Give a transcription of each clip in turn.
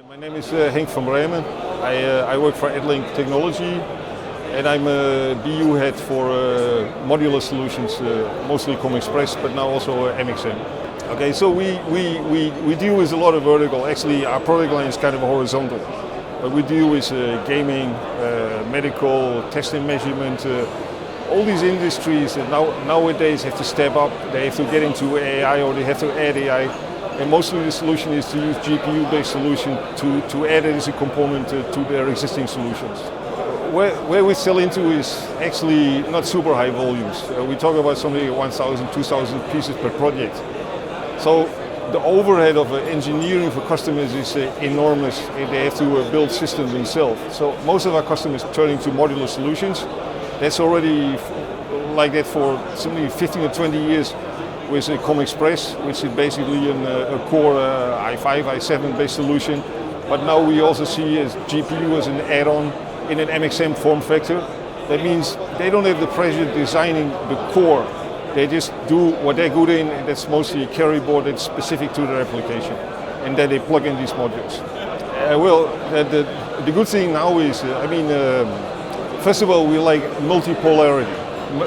My name is Henk van Bremen. I work for ADLINK Technology and I'm a BU head for modular solutions, mostly ComExpress, but now also MXM. Okay, so we deal with a lot of vertical. Actually, our product line is kind of horizontal. But we deal with gaming, medical, test and measurement. All these industries that nowadays have to step up. They have to get into AI or they have to add AI. And mostly the solution is to use GPU-based solution to add it as a component to their existing solutions. Where we sell into is actually not super high volumes. We talk about something like 1,000, 2,000 pieces per project. So the overhead of engineering for customers is enormous. They have to build systems themselves. So most of our customers turn into modular solutions. That's already like that for simply 15 or 20 years with ComExpress, which is basically a core i5, i7 based solution. But now we also see as GPU as an add-on in an MXM form factor. That means they don't have the pressure designing the core. They just do what they're good in, and that's mostly a carry board that's specific to their application. And then they plug in these modules. The good thing now is, first of all, we like multipolarity,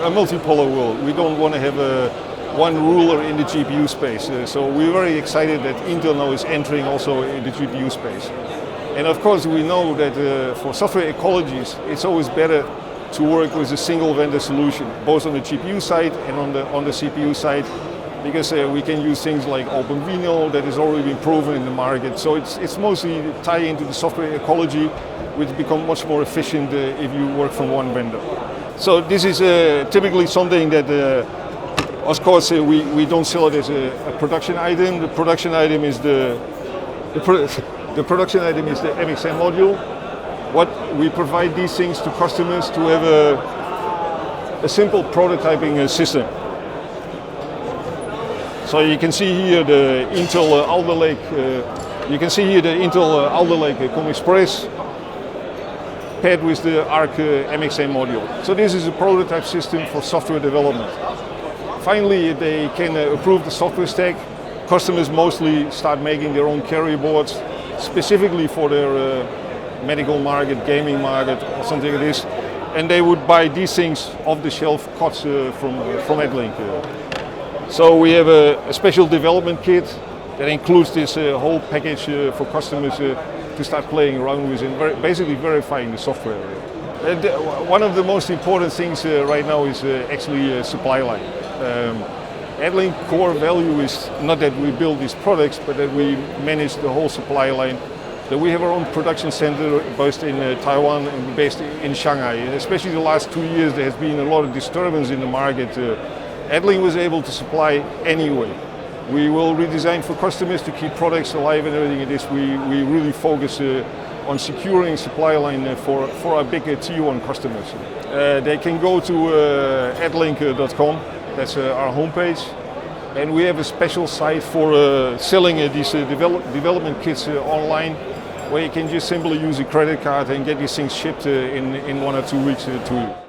a multipolar world. We don't want to have one ruler in the GPU space. So we're very excited that Intel now is entering also in the GPU space. And of course we know that for software ecologies, it's always better to work with a single vendor solution, both on the GPU side and on the CPU side, because we can use things like OpenVINO that has already been proven in the market. So it's mostly tie into the software ecology, which become much more efficient if you work from one vendor. So this is typically something that of course, we don't sell it as a production item. The production item is the production item is the MXM module. What we provide these things to customers to have a simple prototyping system. So you can see here the Intel Alder Lake. You can see here the Intel Alder Lake ComExpress paired with the ARC MXM module. So this is a prototype system for software development. Finally, they can approve the software stack. Customers mostly start making their own carrier boards, specifically for their medical market, gaming market, or something like this. And they would buy these things off the shelf cuts from ADLINK. So we have a special development kit that includes this whole package for customers to start playing around with and basically verifying the software. One of the most important things right now is actually supply line. ADLINK core value is not that we build these products, but that we manage the whole supply line. That we have our own production center based in Taiwan and based in Shanghai. And especially the last 2 years, there has been a lot of disturbance in the market. ADLINK was able to supply anyway. We will redesign for customers to keep products alive and everything like this. We really focus on securing supply line for our big Tier 1 customers. They can go to adlink.com. That's our homepage, and we have a special site for selling these development kits online, where you can just simply use a credit card and get these things shipped in 1 or 2 weeks to you.